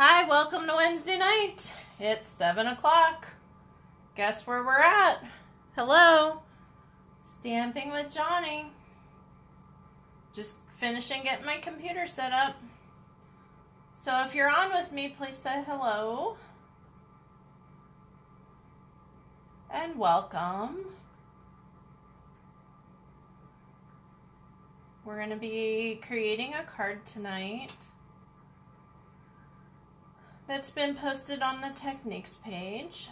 Hi, welcome to Wednesday night. It's 7 o'clock. Guess where we're at? Hello. Stamping with Johnny. Just finishing getting my computer set up. So if you're on with me, please say hello. And welcome. We're going to be creating a card tonight that's been posted on the techniques page.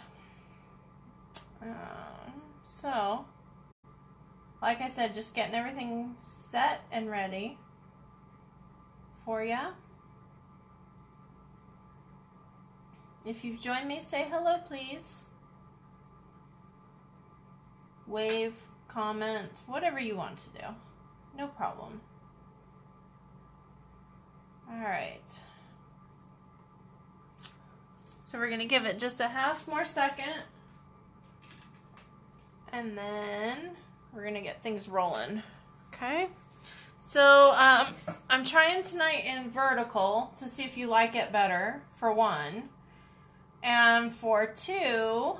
So, like I said, just getting everything set and ready for ya. If you've joined me, say hello, please. Wave, comment, whatever you want to do. No problem. All right. So we're going to give it just a half more second. And then we're going to get things rolling. Okay? So I'm trying tonight in vertical to see if you like it better, for one. And for two,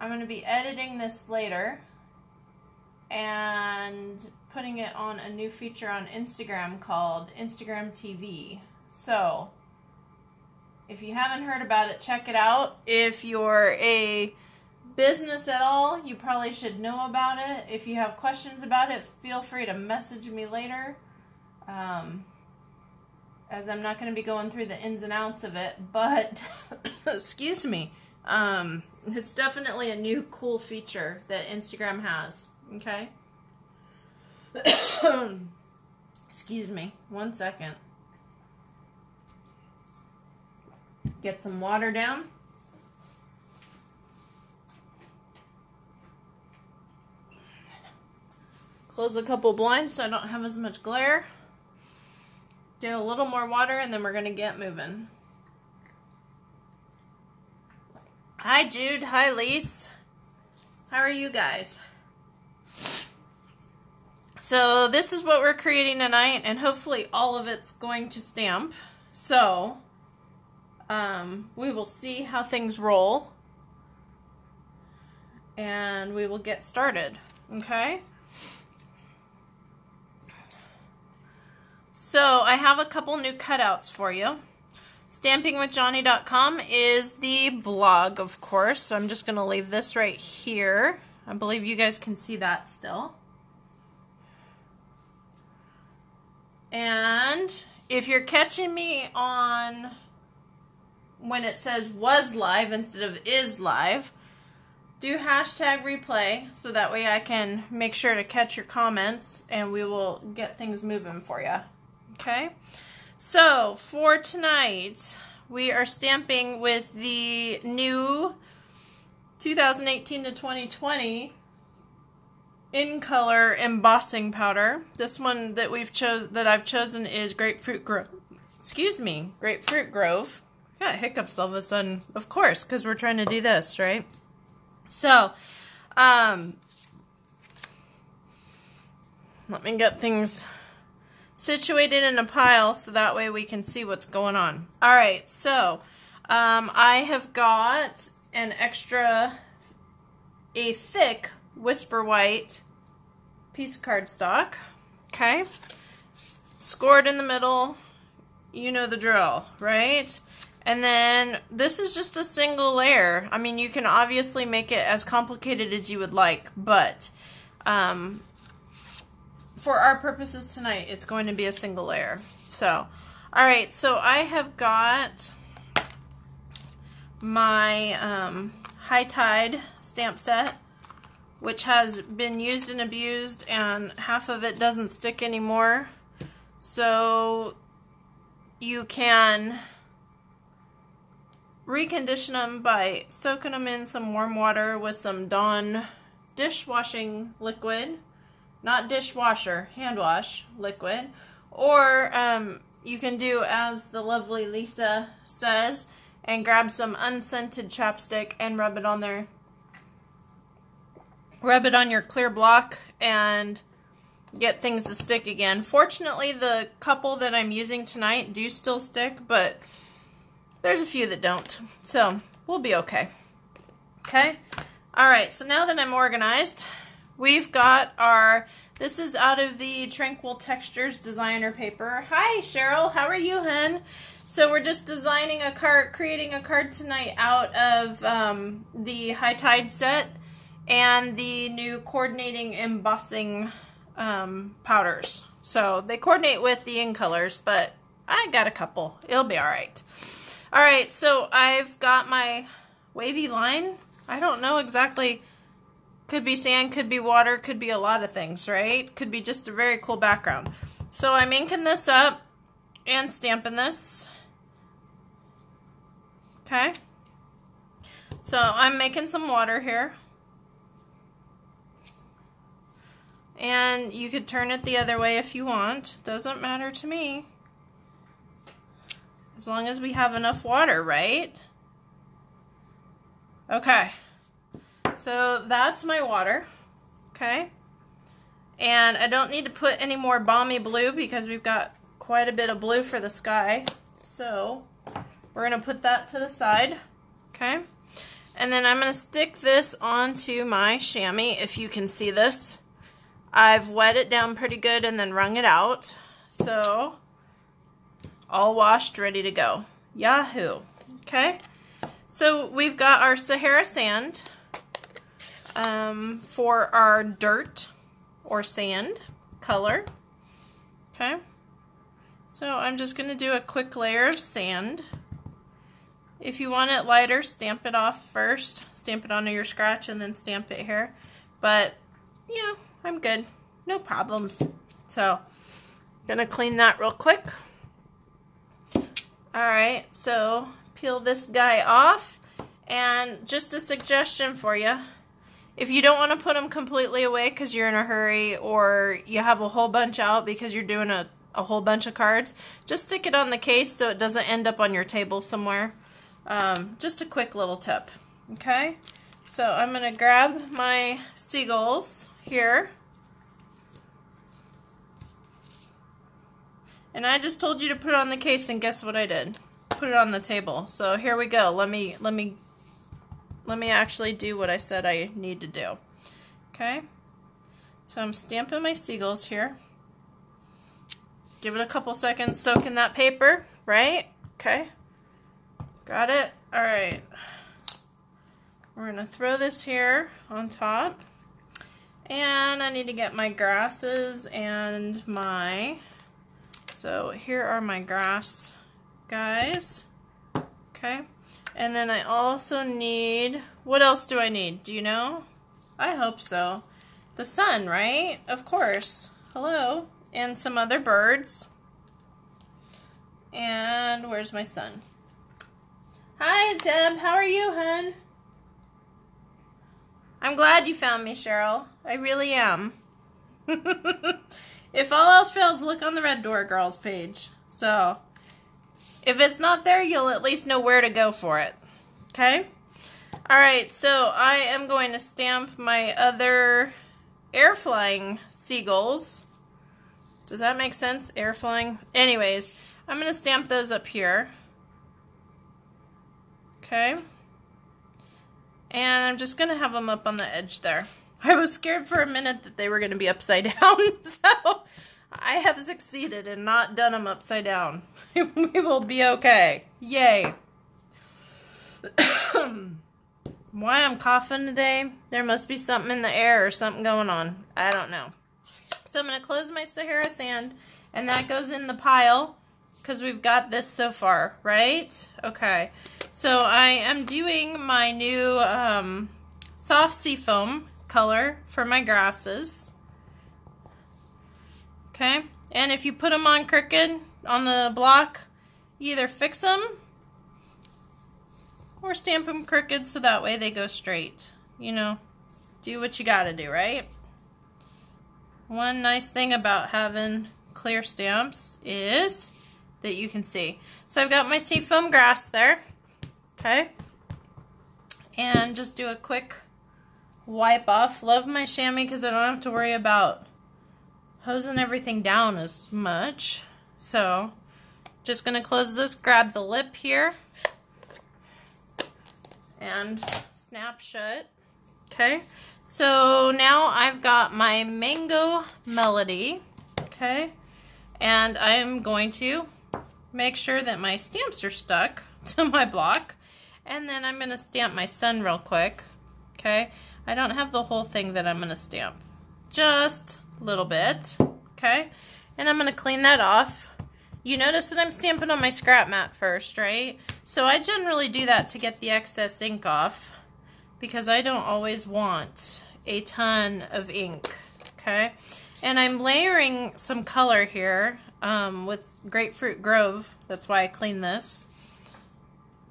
I'm going to be editing this later and putting it on a new feature on Instagram called Instagram TV. So if you haven't heard about it, check it out. If you're a business at all, you probably should know about it. If you have questions about it, feel free to message me later. As I'm not going to be going through the ins and outs of it, but excuse me. It's definitely a new cool feature that Instagram has. Okay? Excuse me. 1 second. Get some water down. Close a couple blinds so I don't have as much glare. Get a little more water and then we're going to get moving. Hi Jude, hi Lise. How are you guys? So this is what we're creating tonight, and hopefully all of it's going to stamp. So we will see how things roll, and we will get started, okay? So I have a couple new cutouts for you. Stampingwithjohnny.com is the blog, of course, so I'm just going to leave this right here. I believe you guys can see that still. And if you're catching me on when it says was live instead of is live, do hashtag replay so that way I can make sure to catch your comments and we will get things moving for you. Okay? So for tonight, we are stamping with the new 2018 to 2020 in color embossing powder. This one that I've chosen is Grapefruit Grove. Grapefruit Grove. Got hiccups all of a sudden, of course, because we're trying to do this, right? So, let me get things situated in a pile so that way we can see what's going on. All right, so I have got a thick Whisper White piece of cardstock, okay? Scored in the middle, you know the drill, right? And then this is just a single layer. I mean, you can obviously make it as complicated as you would like, but for our purposes tonight, it's going to be a single layer. So, all right, so I have got my High Tide stamp set, which has been used and abused, and half of it doesn't stick anymore. So you can recondition them by soaking them in some warm water with some Dawn dishwashing liquid, not dishwasher, hand wash liquid, or you can do as the lovely Lisa says and grab some unscented chapstick and rub it on there. Rub it on your clear block and get things to stick again. Fortunately, the couple that I'm using tonight do still stick, but there's a few that don't. So we'll be okay. Okay? Alright, so now that I'm organized, we've got our, this is out of the Tranquil Textures designer paper. Hi Cheryl, how are you, hun? So we're just designing a card, creating a card tonight out of the High Tide set and the new coordinating embossing powders. So they coordinate with the in colors, but I got a couple. It'll be alright. Alright, so I've got my wavy line. I don't know exactly. Could be sand, could be water, could be a lot of things, right? Could be just a very cool background. So I'm inking this up and stamping this. Okay. So I'm making some water here. And you could turn it the other way if you want. Doesn't matter to me. As long as we have enough water, right? Okay. So that's my water. Okay. And I don't need to put any more balmy blue because we've got quite a bit of blue for the sky. So we're going to put that to the side. Okay. And then I'm going to stick this onto my chamois, if you can see this. I've wet it down pretty good and then wrung it out. So, all washed, ready to go. Yahoo! Okay? So, we've got our Sahara sand for our dirt or sand color. Okay? So, I'm just going to do a quick layer of sand. If you want it lighter, stamp it off first. Stamp it onto your scratch and then stamp it here. But, yeah. I'm good. No problems. So, gonna clean that real quick. Alright, so peel this guy off. And just a suggestion for you. If you don't want to put them completely away because you're in a hurry or you have a whole bunch out because you're doing a whole bunch of cards, just stick it on the case so it doesn't end up on your table somewhere. Just a quick little tip. Okay? So I'm going to grab my seagulls here. And I just told you to put it on the case, and guess what I did? Put it on the table. So here we go. Let me actually do what I said I need to do. Okay? So I'm stamping my seagulls here. Give it a couple seconds, soak in that paper, right? Okay. Got it? Alright. We're going to throw this here on top. And I need to get my grasses and my... So here are my grass guys. Okay. And then I also need... What else do I need? Do you know? I hope so. The sun, right? Of course. Hello. And some other birds. And where's my son? Hi, Deb. How are you, hun? I'm glad you found me, Cheryl. I really am. If all else fails, look on the Red Door Girls page. So, if it's not there, you'll at least know where to go for it. Okay? Alright, so I am going to stamp my other air-flying seagulls. Does that make sense? Air-flying? Anyways, I'm going to stamp those up here. Okay? And I'm just going to have them up on the edge there. I was scared for a minute that they were going to be upside down, so I have succeeded and not done them upside down. We will be okay. Yay. Why I'm coughing today? There must be something in the air or something going on. I don't know. So I'm going to close my Sahara sand, and that goes in the pile because we've got this so far, right? Okay. So I am doing my new soft seafoam color for my grasses. Okay, and if you put them on crooked on the block, you either fix them or stamp them crooked so that way they go straight. You know, do what you gotta do, right? One nice thing about having clear stamps is that you can see. So I've got my seafoam grass there. Okay, and just do a quick wipe off. Love my chamois because I don't have to worry about hosing everything down as much. So just going to close this, grab the lip here, and snap shut. Okay, so now I've got my Mango Melody. Okay, and I'm going to make sure that my stamps are stuck to my block, and then I'm going to stamp my sun real quick. Okay, I don't have the whole thing that I'm going to stamp, just a little bit. Okay, and I'm going to clean that off. You notice that I'm stamping on my scrap mat first, right? So I generally do that to get the excess ink off, because I don't always want a ton of ink. Okay, and I'm layering some color here with Grapefruit Grove. That's why I cleaned this.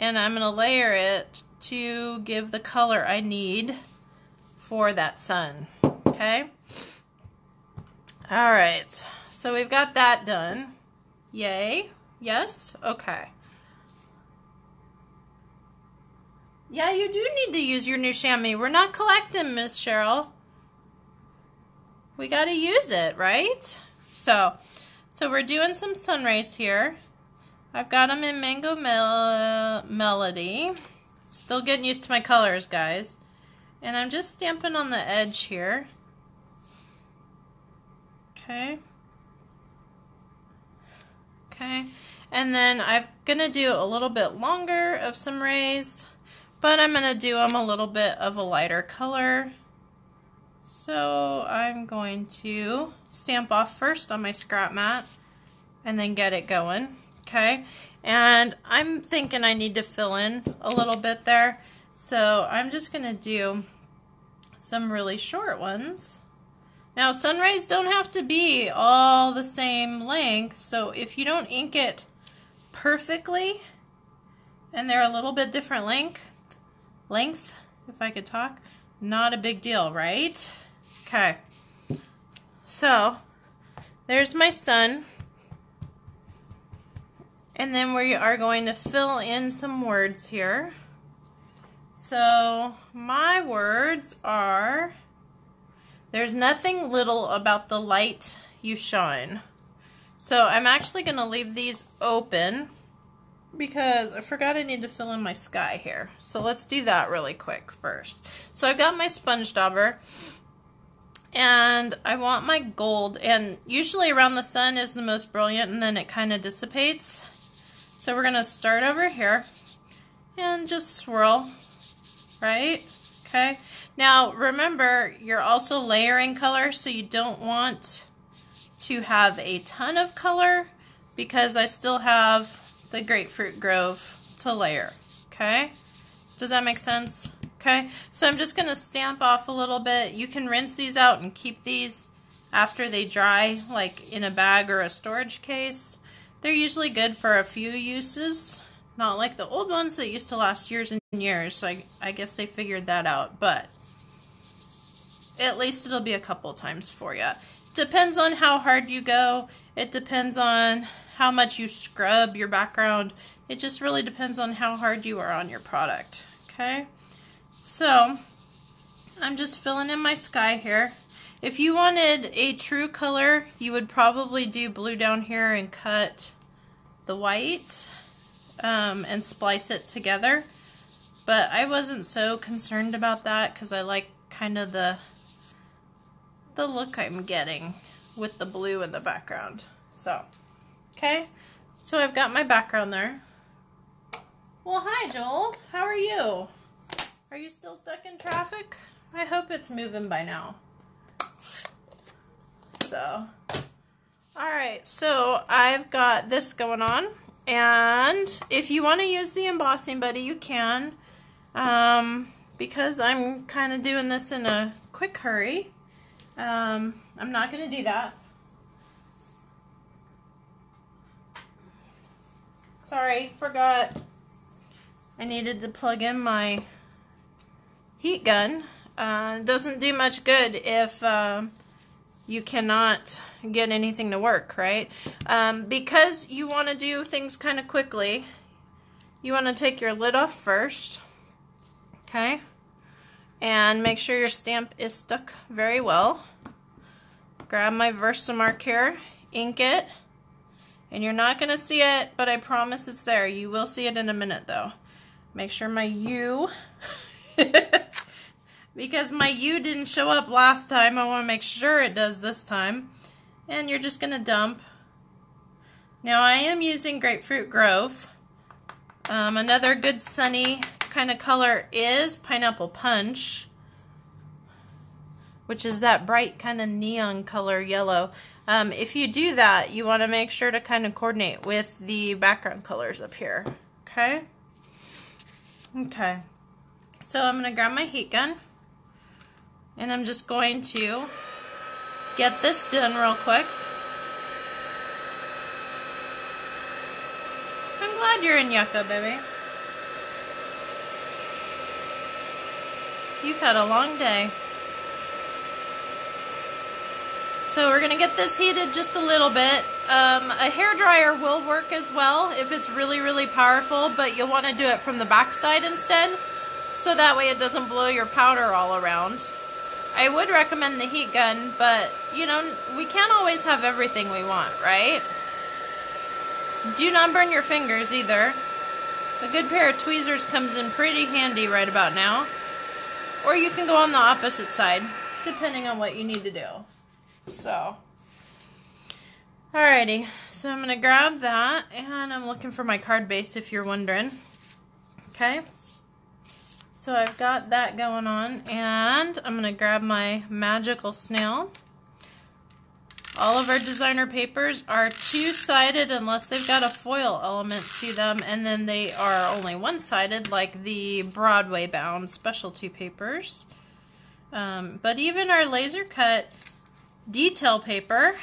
And I'm going to layer it to give the color I need for that sun. Okay? Alright, so we've got that done. Yay? Yes? Okay. Yeah, you do need to use your new chamois. We're not collecting, Miss Cheryl. We got to use it, right? So we're doing some sun rays here. I've got them in Mango Melody. Still getting used to my colors, guys. And I'm just stamping on the edge here. Okay. Okay. And then I'm going to do a little bit longer of some rays, but I'm going to do them a little bit of a lighter color. So I'm going to stamp off first on my scrap mat and then get it going. Okay, and I'm thinking I need to fill in a little bit there, so I'm just going to do some really short ones. Now, sun rays don't have to be all the same length, so if you don't ink it perfectly and they're a little bit different length, if I could talk, not a big deal, right? Okay, so there's my sun. And then we are going to fill in some words here. So my words are, there's nothing little about the light you shine. So I'm actually going to leave these open because I forgot I need to fill in my sky here. So let's do that really quick first. So I've got my sponge dauber. And I want my gold. And usually around the sun is the most brilliant, and then it kind of dissipates. So we're going to start over here and just swirl, right? Okay. Now remember, you're also layering color, so you don't want to have a ton of color because I still have the Grapefruit Grove to layer. Okay. Does that make sense? Okay. So I'm just going to stamp off a little bit. You can rinse these out and keep these after they dry, like in a bag or a storage case. They're usually good for a few uses, not like the old ones that used to last years and years, so I guess they figured that out, but at least it'll be a couple times for you. Depends on how hard you go. It depends on how much you scrub your background. It just really depends on how hard you are on your product, okay? So I'm just filling in my sky here. If you wanted a true color, you would probably do blue down here and cut the white and splice it together. But I wasn't so concerned about that because I like kind of the look I'm getting with the blue in the background. So, okay. So I've got my background there. Well, hi, Joel. How are you? Are you still stuck in traffic? I hope it's moving by now. So, alright, so I've got this going on, and if you want to use the embossing buddy, you can, because I'm kind of doing this in a quick hurry. I'm not going to do that. Sorry, forgot. I needed to plug in my heat gun. It doesn't do much good if you cannot get anything to work, right? Because you want to do things kind of quickly, you want to take your lid off first, okay? And make sure your stamp is stuck very well. grab my Versamark here, ink it, and you're not going to see it, but I promise it's there. You will see it in a minute though. Make sure my U, because my U didn't show up last time, I want to make sure it does this time. And you're just going to dump. Now I am using Grapefruit Grove. Another good sunny kind of color is Pineapple Punch, which is that bright kind of neon color yellow. If you do that, you want to make sure to kind of coordinate with the background colors up here. Okay? Okay. So I'm going to grab my heat gun, and I'm just going to get this done real quick. I'm glad you're in Yucca, baby. You've had a long day. So we're going to get this heated just a little bit. A hairdryer will work as well if it's really, really powerful, but you'll want to do it from the back side instead, so that way it doesn't blow your powder all around. I would recommend the heat gun, but, you know, we can't always have everything we want, right? Do not burn your fingers either. A good pair of tweezers comes in pretty handy right about now. Or you can go on the opposite side, depending on what you need to do. So, alrighty, so I'm going to grab that, and I'm looking for my card base if you're wondering. Okay, so I've got that going on, and I'm going to grab my magical snail. All of our designer papers are two-sided unless they've got a foil element to them, and then they are only one-sided like the Broadway bound specialty papers. But even our laser cut detail paper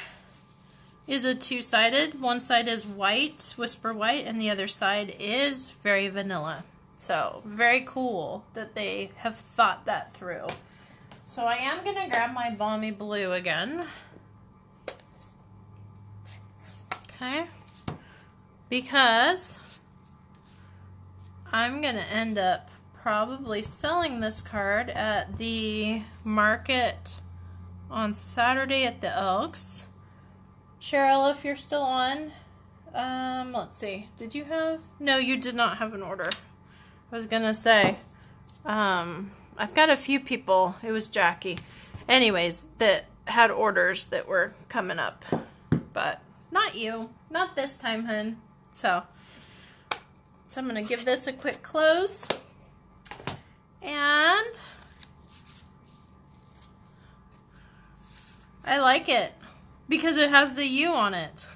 is a two-sided. One side is white, whisper white, and the other side is very vanilla. So very cool that they have thought that through. So I am going to grab my Balmy Blue again. Okay, because I'm going to end up probably selling this card at the market on Saturday at the Elks. Cheryl, if you're still on, let's see, did you have, no, you did not have an order. I was going to say, I've got a few people, it was Jackie, anyways, that had orders that were coming up, but not you. Not this time, hun. So I'm going to give this a quick close. And I like it because it has the U on it.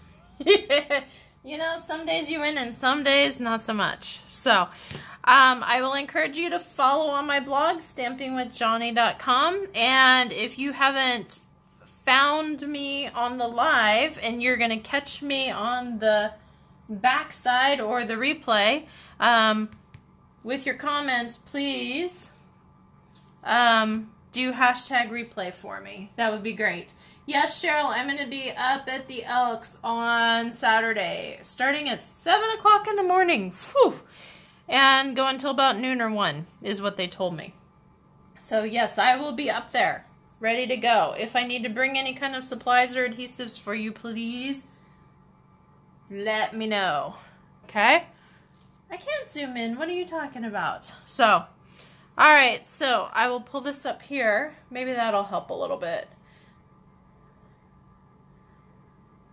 You know, some days you win and some days not so much. So I will encourage you to follow on my blog, stampingwithjohnny.com. And if you haven't found me on the live and you're going to catch me on the backside or the replay, with your comments, please do hashtag replay for me. That would be great. Yes, Cheryl, I'm going to be up at the Elks on Saturday, starting at 7 o'clock in the morning. Whew. And go until about noon or 1 is what they told me. So yes, I will be up there, ready to go. If I need to bring any kind of supplies or adhesives for you, please let me know. Okay? I can't zoom in. What are you talking about? So, alright, so I will pull this up here. Maybe that'll help a little bit.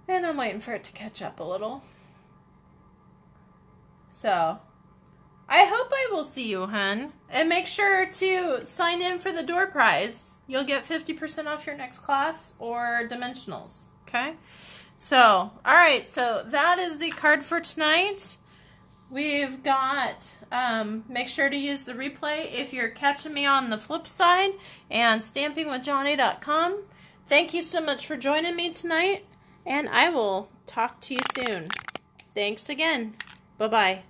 And I'm waiting for it to catch up a little. So, I hope I will see you, hun. And make sure to sign in for the door prize. You'll get 50% off your next class or dimensionals. Okay? So, alright, so that is the card for tonight. We've got, make sure to use the replay if you're catching me on the flip side, and stampingwithjohnny.com. Thank you so much for joining me tonight, and I will talk to you soon. Thanks again. Bye-bye.